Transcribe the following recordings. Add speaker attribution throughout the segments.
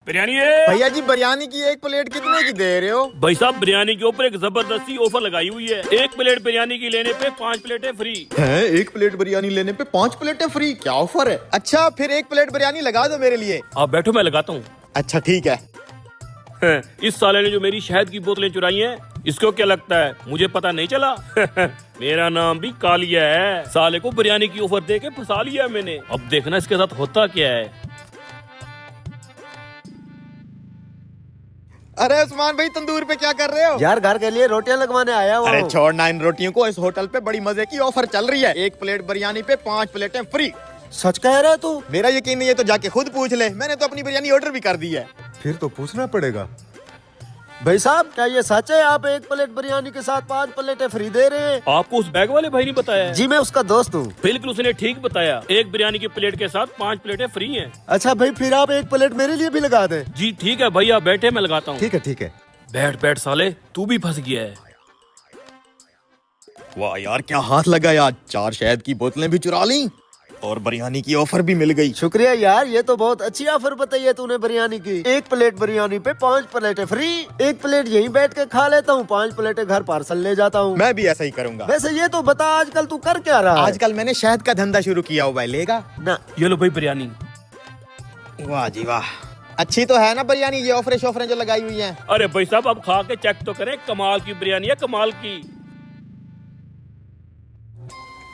Speaker 1: बिरयानी है
Speaker 2: भैया जी, बिरयानी की एक प्लेट कितने की दे रहे हो?
Speaker 1: भाई साहब, बिरयानी के ऊपर एक जबरदस्ती ऑफर लगाई हुई है। एक प्लेट बिरयानी की लेने पे 5 प्लेटें फ्री
Speaker 2: हैं? एक प्लेट बिरयानी लेने पे 5 प्लेटें फ्री? क्या ऑफर है? अच्छा, फिर एक प्लेट बिरयानी लगा दो मेरे लिए।
Speaker 1: आप बैठो, मैं लगाता हूँ।
Speaker 2: अच्छा ठीक है।
Speaker 1: इस साले ने जो मेरी शहद की बोतलें चुराई हैं, इसको क्या लगता है मुझे पता नहीं चला? मेरा नाम भी कालिया है। साले को बिरयानी की ऑफर दे के फंसा लिया मैंने। अब देखना इसके साथ होता क्या है।
Speaker 2: अरे उस्मान भाई, तंदूर पे क्या कर रहे हो?
Speaker 3: यार घर के लिए रोटियां लगवाने आया हूँ।
Speaker 2: अरे छोड़ना इन रोटियों को, इस होटल पे बड़ी मजे की ऑफर चल रही है। एक प्लेट बिरयानी पे 5 प्लेटें फ्री।
Speaker 3: सच कह रहा है तू?
Speaker 2: मेरा यकीन नहीं है तो जाके खुद पूछ ले, मैंने तो अपनी बिरयानी ऑर्डर भी कर दी है।
Speaker 4: फिर तो पूछना पड़ेगा।
Speaker 3: भाई साहब, क्या ये सच है? आप एक प्लेट बिरयानी के साथ 5 प्लेटें फ्री दे रहे हैं?
Speaker 1: आपको उस बैग वाले भाई ने बताया है?
Speaker 3: जी मैं उसका दोस्त हूँ।
Speaker 1: बिल्कुल, उसने ठीक बताया। एक बिरयानी की प्लेट के साथ 5 प्लेटें फ्री हैं।
Speaker 3: अच्छा भाई, फिर आप एक प्लेट मेरे लिए भी लगा दें।
Speaker 1: जी ठीक है भाई, आप बैठे, मैं लगाता हूँ।
Speaker 4: ठीक है ठीक है।
Speaker 1: बैठ बैठ साले, तू भी फंस गया है।
Speaker 2: वाह यार, क्या हाथ लगाया। 4 शहद की बोतलें भी चुरा ली और बिरयानी की ऑफर भी मिल गई।
Speaker 3: शुक्रिया यार, ये तो बहुत अच्छी ऑफर बताई है तूने बिरयानी की। एक प्लेट बिरयानी पे 5 प्लेटें फ्री। एक प्लेट यहीं बैठ के खा लेता हूँ, 5 प्लेटें घर पार्सल ले जाता हूँ।
Speaker 2: मैं भी ऐसा ही करूंगा।
Speaker 3: वैसे ये तो बता, आजकल तू कर क्या रहा है?
Speaker 2: आजकल मैंने शहद का धंधा शुरू किया हुआ है, लेगा?
Speaker 3: ना।
Speaker 1: ये लो भाई बिरयानी।
Speaker 2: वाह जी वाह, अच्छी तो है ना बिरयानी। ये ऑफरें शॉफरें जो लगाई हुई हैं।
Speaker 1: अरे भाई साहब, आप खा के चेक तो करें, कमाल की बिरयानी है, कमाल की।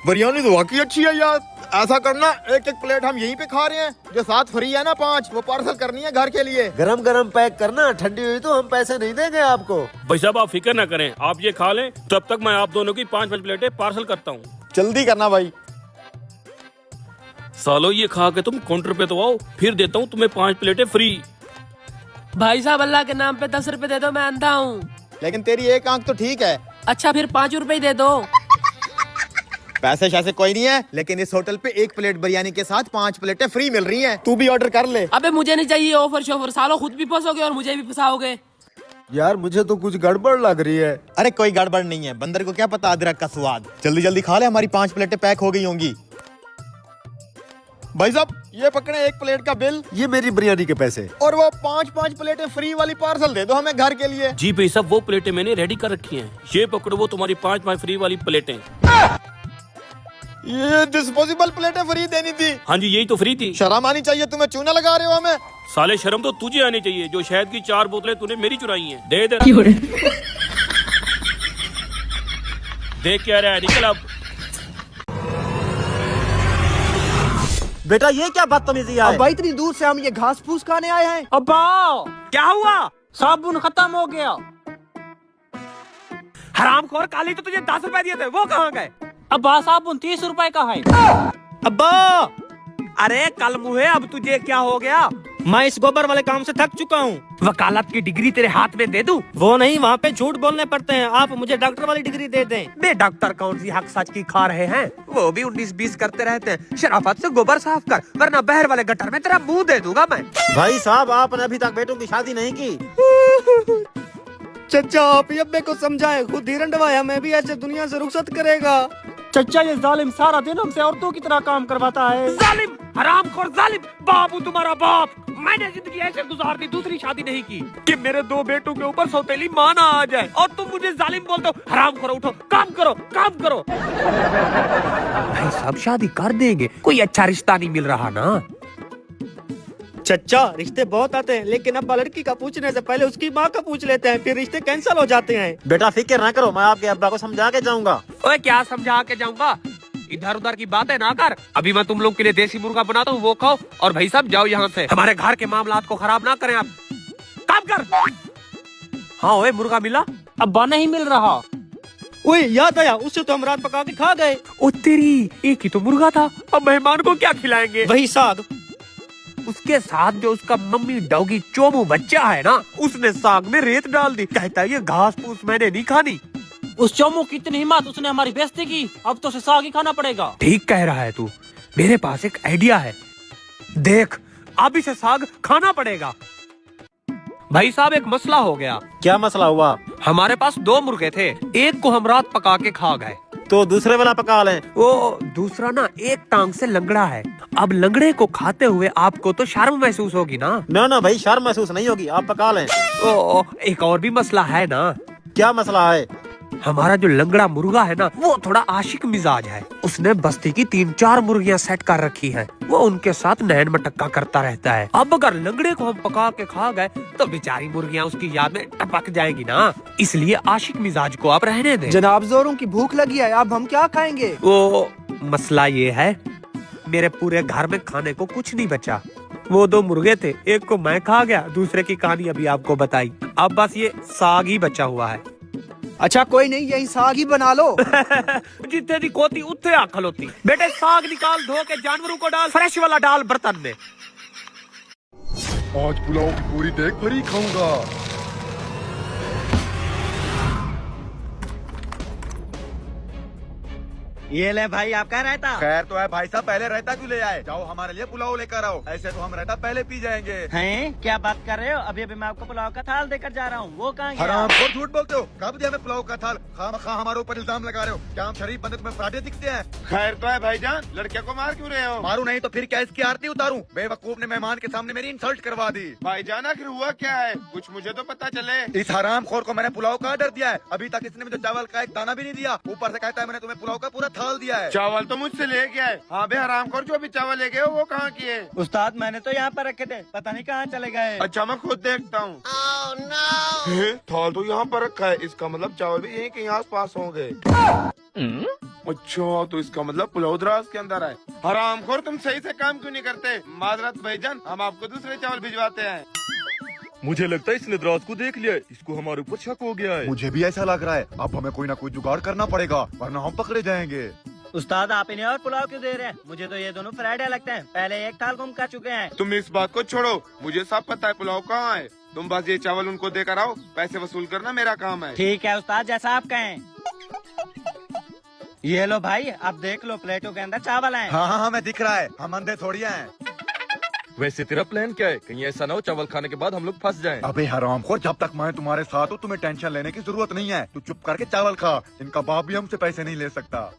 Speaker 2: बिरयानी तो वाकई अच्छी है यार। ऐसा करना, एक एक प्लेट हम यहीं पे खा रहे हैं, जो साथ फ्री है ना 5, वो पार्सल करनी है घर के लिए।
Speaker 3: गरम गरम पैक करना, ठंडी हुई तो हम पैसे नहीं देंगे आपको।
Speaker 1: भाई साहब, आप फिक्र ना करें, आप ये खा लें, तब तक मैं आप दोनों की 5-5 प्लेटें पार्सल करता हूँ।
Speaker 2: जल्दी करना भाई।
Speaker 1: सालो, ये खा के तुम काउंटर पे तो आओ, फिर देता हूँ तुम्हें 5 प्लेटें फ्री।
Speaker 5: भाई साहब, अल्लाह के नाम पे 10 रुपए दे दो, मैं अंधा हूँ।
Speaker 2: लेकिन तेरी एक आंख तो ठीक है।
Speaker 5: अच्छा, फिर 5 रुपए दे दो।
Speaker 2: पैसे शैसे कोई नहीं है, लेकिन इस होटल पे एक प्लेट बिरयानी के साथ 5 प्लेटें फ्री मिल रही हैं। तू भी ऑर्डर कर ले।
Speaker 5: अबे मुझे नहीं चाहिए ऑफर शॉफर, सालो खुद भी फंसोगे और मुझे भी फंसाओगे।
Speaker 3: यार मुझे तो कुछ गड़बड़ लग रही है।
Speaker 2: अरे कोई गड़बड़ नहीं है, बंदर को क्या पता अदरक का स्वाद। जल्दी जल्दी खा ले, हमारी 5 प्लेटें पैक हो गई होंगी। भाई साहब, ये पकड़े एक प्लेट का बिल,
Speaker 3: ये मेरी बिरयानी के पैसे।
Speaker 2: और वो 5-5 प्लेटें फ्री वाली पार्सल दे दो हमें घर के लिए।
Speaker 1: जी भाई साहब, वो प्लेटें मैंने रेडी कर रखी हैं। ये पकड़ो, वो तुम्हारी 5-5 फ्री वाली प्लेटें।
Speaker 2: ये डिस्पोजेबल प्लेटें फ्री देनी थी।
Speaker 1: हाँ जी, यही तो फ्री थी।
Speaker 2: शर्म आनी चाहिए तुम्हें, चूना लगा रहे हो हमें।
Speaker 1: साले, शर्म तो तुझे आनी चाहिए, जो शहद की 4 बोतलें तूने मेरी चुराई हैं। दे दे। देख क्या रहा है, निकल अब।
Speaker 3: बेटा ये क्या बदतमीजी है?
Speaker 6: अब्बा, इतनी दूर से हम ये घास फूस खाने आए हैं।
Speaker 5: अब्बा, क्या हुआ? साबुन खत्म हो गया।
Speaker 6: हरामखोर, काली तो तुझे 10 रुपए दिए थे, वो कहाँ गए?
Speaker 5: अब्बा, साबुन 30 रुपए का है।
Speaker 6: अब्बा, अरे कल मुहे, अब तुझे क्या हो गया? मैं इस गोबर वाले काम से थक चुका हूँ। वकालत की डिग्री तेरे हाथ में दे दूं? वो नहीं, वहाँ पे झूठ बोलने पड़ते हैं। आप मुझे डॉक्टर वाली डिग्री दे दें। बे डॉक्टर कौन सी हक सच की खा रहे हैं? वो भी 19-20 करते रहते हैं। शराफत से गोबर साफ कर, वरना बहर वाले गटर में तेरा मुंह दे दूंगा मैं।
Speaker 3: भाई साहब, आपने अभी तक बेटों की शादी नहीं की।
Speaker 6: चचा, आप अब्बे को समझाएं, खुद ही रंडवाया, मैं भी ऐसे दुनिया से रुखसत करेगा।
Speaker 5: चचा, ये जालिम सारा दिन हमसे औरतों की तरह काम करवाता है।
Speaker 6: जालिम, हरामखोर जालिम, बाबू तुम्हारा बाप। मैंने जिंदगी ऐसे गुजार दी, दूसरी शादी नहीं की कि मेरे 2 बेटों के ऊपर सौतेली माँ ना आ जाए, और तुम मुझे जालिम बोलते हो। हरामखोर, उठो, काम करो, काम करो। भाई साहब, शादी कर देंगे, कोई अच्छा रिश्ता नहीं मिल रहा ना। चचा, रिश्ते बहुत आते हैं, लेकिन अब्बा लड़की का पूछने से पहले उसकी माँ का पूछ लेते हैं, फिर रिश्ते कैंसिल हो जाते हैं।
Speaker 3: बेटा फिक्र ना करो, मैं आपके अब्बा को समझा के जाऊंगा।
Speaker 6: ओए, क्या समझा के जाऊंगा? इधर उधर की बातें ना कर। अभी मैं तुम लोग के लिए देसी मुर्गा बनाता हूँ, वो खाओ, और भाई साहब जाओ यहाँ से। हमारे घर के मामलात को खराब ना करें आप। काम कर। हाँ ओए, मुर्गा मिला?
Speaker 5: अब्बा, नहीं मिल रहा।
Speaker 6: ओए, याद आया, उससे तो हम रात पका के खा गए। ओ तेरी, एक ही तो मुर्गा था, अब मेहमान को क्या खिलाएंगे? वही साग। उसके साथ जो उसका मम्मी डॉगी चोमू बच्चा है ना, उसने साग में रेत डाल दी। कहता है ये घास फूस मैंने नहीं खानी।
Speaker 5: उस चोमू की इतनी हिम्मत, उसने हमारी बेइज्जती की। अब तो उसे साग ही खाना पड़ेगा।
Speaker 6: ठीक कह रहा है तू। मेरे पास एक आइडिया है, देख, अब इसे साग खाना पड़ेगा। भाई साहब, एक मसला हो गया।
Speaker 3: क्या मसला हुआ?
Speaker 6: हमारे पास 2 मुर्गे थे, एक को हम रात पका के खा गए,
Speaker 3: तो दूसरे वाला पका लें।
Speaker 6: वो दूसरा ना एक टांग से लंगड़ा है। अब लंगड़े को खाते हुए आपको तो शर्म महसूस होगी ना।
Speaker 3: ना भाई शर्म महसूस नहीं होगी, आप पका लें।
Speaker 6: ओ, एक और भी मसला है ना।
Speaker 3: क्या मसला है?
Speaker 6: हमारा जो लंगड़ा मुर्गा है ना, वो थोड़ा आशिक मिजाज है। उसने बस्ती की 3-4 मुर्गियां सेट कर रखी हैं। वो उनके साथ नैन मटक्का करता रहता है। अब अगर लंगड़े को हम पका के खा गए तो बेचारी मुर्गियां उसकी याद में टपक जाएगी ना। इसलिए आशिक मिजाज को आप रहने दें।
Speaker 4: जनाब जोरों की भूख लगी है, अब हम क्या खाएंगे?
Speaker 6: वो मसला ये है, मेरे पूरे घर में खाने को कुछ नहीं बचा। वो 2 मुर्गे थे, एक को मैं खा गया, दूसरे की कहानी अभी आपको बताई। अब बस ये साग ही बचा हुआ है।
Speaker 4: अच्छा कोई नहीं, यही साग ही बना लो।
Speaker 6: जितने दी कोती उत्थे आखल होती। बेटे साग निकाल, धो के जानवरों को डाल, फ्रेश वाला डाल बर्तन में।
Speaker 2: आज पुलाव की पूरी देख भरी खाऊंगा।
Speaker 3: ये ले भाई, आपका रायता।
Speaker 2: खैर तो है भाई साहब, पहले रायता क्यों ले आए? जाओ हमारे लिए पुलाव लेकर आओ, ऐसे तो हम रायता पहले पी जाएंगे।
Speaker 7: हैं? क्या बात कर रहे हो? अभी अभी मैं आपको पुलाव का थाल देकर जा रहा हूँ। वो कहाँ गया?
Speaker 2: हराम खोर, झूठ बोलते हो। कब दिया हमें पुलाव का थाल? खामखा हमारे ऊपर इल्जाम लगा रहे हो। क्या हम शरीफ बंदे तुम्हें फराडे दिखते हैं?
Speaker 8: खैर तो है भाईजान, लड़कियों को मार क्यों रहे हो?
Speaker 2: मारू नहीं तो फिर क्या इसकी आरती उतारूं? बेवकूफ ने मेहमान के सामने मेरी इंसल्ट करवा दी।
Speaker 8: भाईजान आखिर हुआ क्या है? कुछ मुझे तो पता चले।
Speaker 2: इस हराम खोर को मैंने पुलाव का ऑर्डर दिया है, अभी तक इसने मुझे चावल का एक दाना भी नहीं दिया। ऊपर से कहता है मैंने तुम्हें पुलाव का पूरा थाल दिया है।
Speaker 8: चावल तो मुझसे ले गया है। हाँ बे हरामखोर, जो अभी चावल ले गए हो वो कहाँ किए?
Speaker 7: उस्ताद मैंने तो यहाँ पर रखे थे, पता नहीं कहाँ चले गए।
Speaker 8: अच्छा मैं खुद देखता हूँ। थाल तो यहाँ पर रखा है, इसका मतलब चावल भी यहीं कहीं आस पास होंगे। अच्छा तो इसका मतलब पुलाव द्रास के अंदर है। हरामखोर, तुम सही से काम क्यों नहीं करते? माजरत भाईजान, हम आपको दूसरे चावल भिजवाते हैं।
Speaker 1: मुझे लगता है इसने द्रास को देख लिया है, इसको हमारे ऊपर शक हो गया है।
Speaker 2: मुझे भी ऐसा लग रहा है, अब हमें कोई ना कोई जुगाड़ करना पड़ेगा वरना हम पकड़े जाएंगे।
Speaker 7: उस्ताद आप इन्हें और पुलाव क्यों दे रहे हैं? मुझे तो ये दोनों फ्राइडे लगते हैं, पहले एक थाल गुम कर चुके हैं।
Speaker 8: तुम इस बात को छोड़ो, मुझे सब पता है पुलाव कहाँ है। तुम बस ये चावल उनको देकर आओ, पैसे वसूल करना मेरा काम है।
Speaker 7: ठीक है उस्ताद, जैसा आप कहें। ये लो भाई, अब देख लो प्लेटों के अंदर चावल हैं।
Speaker 2: हाँ हाँ हमें दिख रहा है, हम अंधे थोड़ी हैं।
Speaker 1: वैसे तेरा प्लान क्या है? कहीं ऐसा ना हो चावल खाने के बाद हम लोग फंस जाएं।
Speaker 2: अबे हरामखोर, जब तक मैं तुम्हारे साथ हूँ तुम्हें टेंशन लेने की जरूरत नहीं है। तू चुप करके चावल खा, इनका बाप भी हमसे पैसे नहीं ले सकता।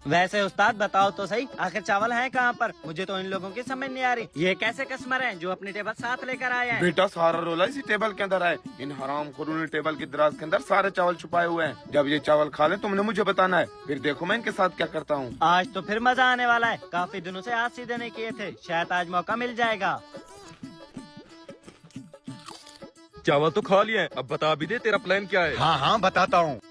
Speaker 7: वैसे उस्ताद बताओ तो सही, आखिर चावल है कहाँ पर? मुझे तो इन लोगों की समझ नहीं आ रही। ये कैसे कस्टमर हैं जो अपनी टेबल साथ लेकर आए हैं?
Speaker 8: बेटा सारा रोला इसी टेबल के अंदर है। इन हरामखोरों ने टेबल की दराज के अंदर सारे चावल छुपाए हुए हैं। जब ये चावल खा ले तुमने मुझे बताना है, फिर देखो मैं इनके साथ क्या करता हूँ।
Speaker 7: आज तो फिर मजा आने वाला है। काफी दिनों से हाथ सीधे नहीं किए थे, शायद आज मौका मिल जाएगा।
Speaker 1: चावल तो खा लिए, अब बता भी दे तेरा प्लान क्या है?
Speaker 2: हाँ हाँ बताता हूँ।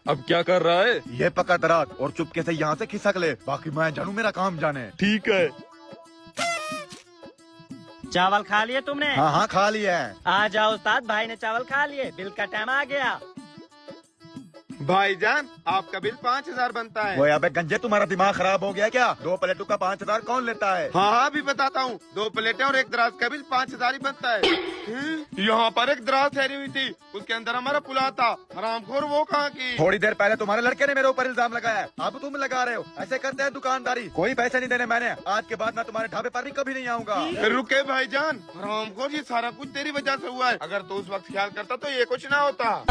Speaker 1: अब क्या कर रहा है?
Speaker 2: ये पकड़ दराज और चुपके से यहाँ से खिसक ले, बाकी मैं जानू मेरा काम जाने।
Speaker 1: ठीक है।
Speaker 7: चावल खा लिए तुमने?
Speaker 2: हाँ हाँ खा लिया है।
Speaker 7: आ जाओ उस्ताद, भाई ने चावल खा लिए, बिल का टाइम आ गया।
Speaker 8: भाईजान आपका बिल 5000 बनता है।
Speaker 2: वो अबे गंजे, तुम्हारा दिमाग खराब हो गया क्या? 2 प्लेटों का 5000 कौन लेता है?
Speaker 8: हाँ हाँ भी बताता हूँ, 2 प्लेटें और एक दराज का बिल 5000 ही बनता है। यहाँ पर एक दराज ठहरी हुई थी, उसके अंदर हमारा पुलाव था। हरामखोर वो कहाँ की?
Speaker 2: थोड़ी देर पहले तुम्हारे लड़के ने मेरे ऊपर इल्जाम लगाया है, अब तुम लगा रहे हो। ऐसे करते हैं दुकानदारी। कोई पैसे नहीं देने मैंने, आज के बाद मैं तुम्हारे ढाबे पर भी कभी नहीं आऊंगा।
Speaker 8: रुके भाईजान, हरामखोर ये सारा कुछ तेरी वजह से हुआ है। अगर तो उस वक्त ख्याल करता तो ये कुछ ना होता।